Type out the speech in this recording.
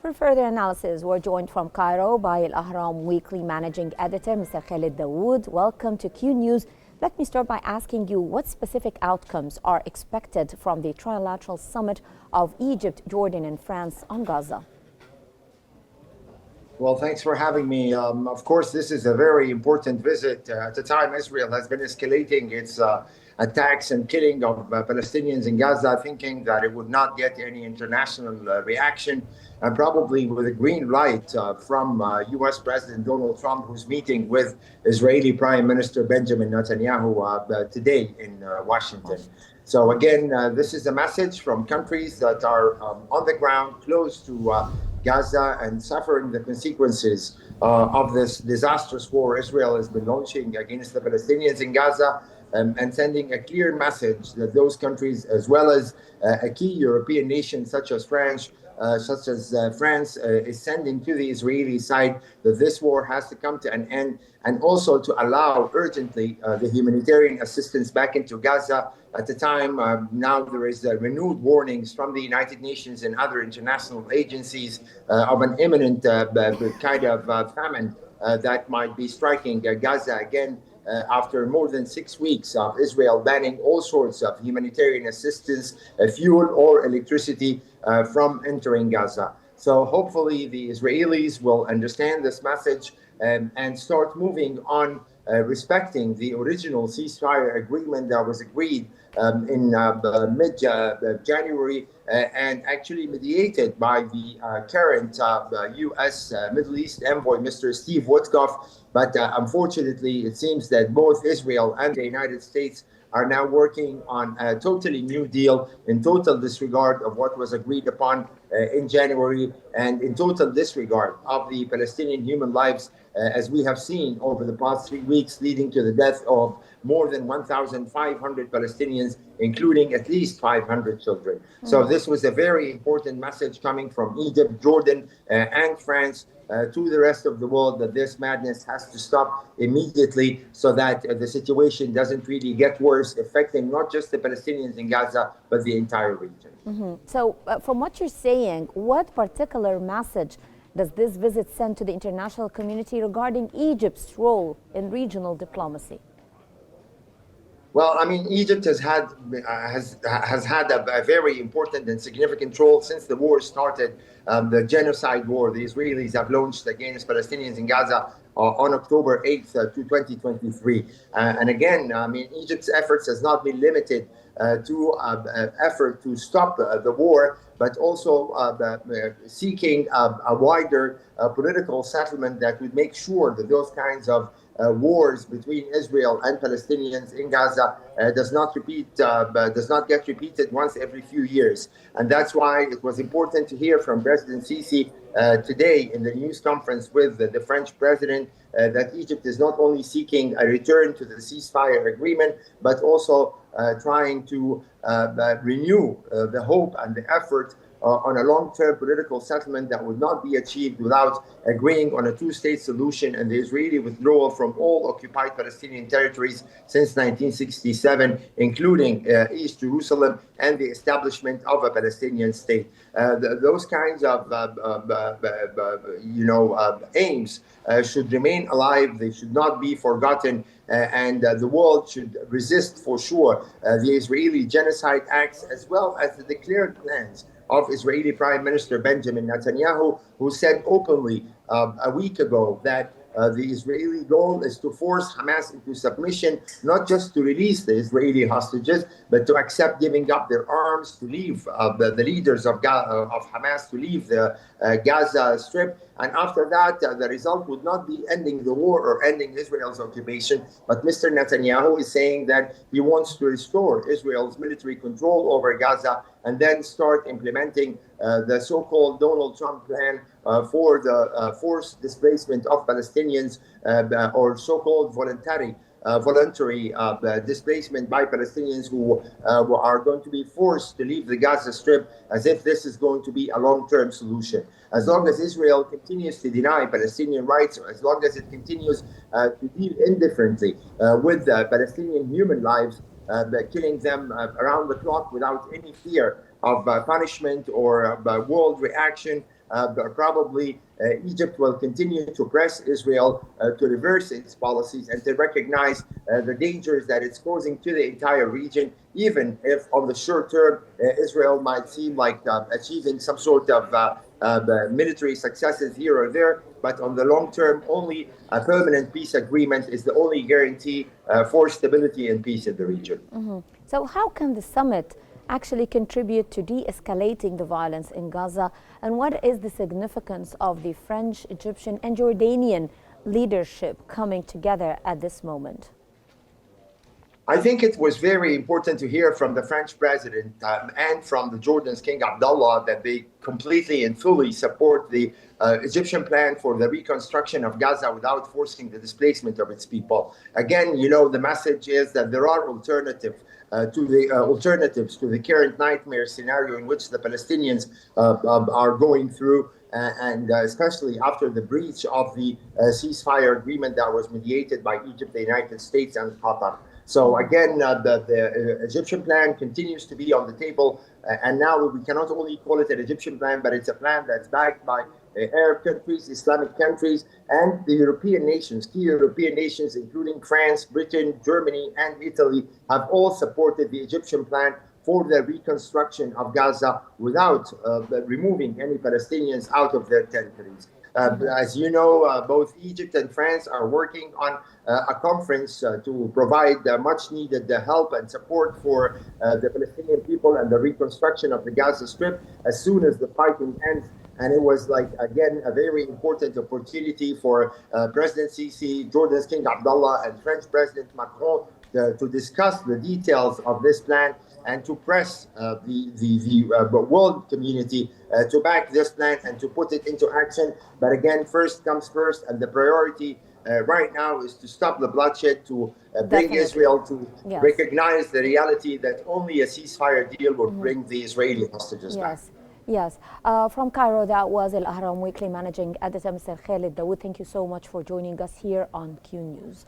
For further analysis, we're joined from Cairo by Al Ahram Weekly Managing Editor, Mr. Khaled Dawood. Welcome to Qnews. Let me start by asking you what specific outcomes are expected from the Trilateral Summit of Egypt, Jordan, and France on Gaza. Well, thanks for having me. Of course, this is a very important visit. At the time, Israel has been escalating its attacks and killing of Palestinians in Gaza, thinking that it would not get any international reaction, and probably with a green light from U.S. President Donald Trump, who's meeting with Israeli Prime Minister Benjamin Netanyahu today in Washington. So again, this is a message from countries that are on the ground close to Gaza and suffering the consequences of this disastrous war Israel has been launching against the Palestinians in Gaza, and sending a clear message that those countries, as well as a key European nation such as France, is sending to the Israeli side that this war has to come to an end, and also to allow urgently the humanitarian assistance back into Gaza. At the time, now there is renewed warnings from the United Nations and other international agencies of an imminent kind of famine that might be striking Gaza again. After more than 6 weeks of Israel banning all sorts of humanitarian assistance, fuel or electricity from entering Gaza. So hopefully the Israelis will understand this message and start moving on respecting the original ceasefire agreement that was agreed in mid-January and actually mediated by the current U.S. Middle East envoy, Mr. Steve Witkoff. But unfortunately, it seems that both Israel and the United States are now working on a totally new deal in total disregard of what was agreed upon in January, and in total disregard of the Palestinian human lives, as we have seen over the past 3 weeks, leading to the death of more than 1,500 Palestinians, including at least 500 children. So this was a very important message coming from Egypt, Jordan, and France to the rest of the world, that this madness has to stop immediately, so that the situation doesn't really get worse, affecting not just the Palestinians in Gaza, but the entire region. So from what you're saying, what particular message does this visit send to the international community regarding Egypt's role in regional diplomacy? Well, I mean, Egypt has had a very important and significant role since the war started, the genocide war the Israelis have launched against Palestinians in Gaza on October 8th to 2023. And again, I mean, Egypt's efforts has not been limited to effort to stop the war, but also seeking a wider political settlement that would make sure that those kinds of wars between Israel and Palestinians in Gaza does not get repeated once every few years. And that's why it was important to hear from President Sisi today in the news conference with the French president that Egypt is not only seeking a return to the ceasefire agreement, but also trying to renew the hope and the effort on a long-term political settlement that would not be achieved without agreeing on a two-state solution and the Israeli withdrawal from all occupied Palestinian territories since 1967, including East Jerusalem, and the establishment of a Palestinian state. Those kinds of aims should remain alive. They should not be forgotten, and the world should resist for sure the Israeli genocide acts, as well as the declared plans of Israeli Prime Minister Benjamin Netanyahu, who said openly a week ago that the Israeli goal is to force Hamas into submission, not just to release the Israeli hostages, but to accept giving up their arms, to leave the leaders of Hamas, to leave the Gaza Strip. And after that, the result would not be ending the war or ending Israel's occupation, but Mr. Netanyahu is saying that he wants to restore Israel's military control over Gaza and then start implementing the so-called Donald Trump plan for the forced displacement of Palestinians, or so-called voluntary displacement by Palestinians who are going to be forced to leave the Gaza Strip, as if this is going to be a long-term solution. As long as Israel continues to deny Palestinian rights, or as long as it continues to deal indifferently with Palestinian human lives, killing them around the clock without any fear of punishment or world reaction, probably Egypt will continue to press Israel to reverse its policies and to recognize the dangers that it's causing to the entire region, even if on the short term Israel might seem like achieving some sort of military successes here or there. But on the long term, only a permanent peace agreement is the only guarantee for stability and peace in the region. So how can the summit actually contribute to de-escalating the violence in Gaza? And what is the significance of the French, Egyptian and Jordanian leadership coming together at this moment? I think it was very important to hear from the French president and from the Jordan's King Abdullah that they completely and fully support the Egyptian plan for the reconstruction of Gaza without forcing the displacement of its people. Again, the message is that there are alternatives to the current nightmare scenario in which the Palestinians are going through, and especially after the breach of the ceasefire agreement that was mediated by Egypt, the United States, and Qatar. So again, the Egyptian plan continues to be on the table, and now we cannot only call it an Egyptian plan, but it's a plan that's backed by Arab countries, Islamic countries, and the European nations. Key European nations, including France, Britain, Germany, and Italy, have all supported the Egyptian plan for the reconstruction of Gaza without removing any Palestinians out of their territories. As you know, both Egypt and France are working on a conference to provide much needed help and support for the Palestinian people and the reconstruction of the Gaza Strip as soon as the fighting ends. And it was again, a very important opportunity for President Sisi, Jordan's King Abdullah, and French President Macron to discuss the details of this plan and to press the world community to back this plan and to put it into action. But again, first comes first, and the priority right now is to stop the bloodshed, to bring Israel to recognize the reality that only a ceasefire deal will bring the Israeli hostages back. Yes. From Cairo, that was Al Ahram Weekly Managing Editor, Mr. Khaled Dawood. Thank you so much for joining us here on Q News.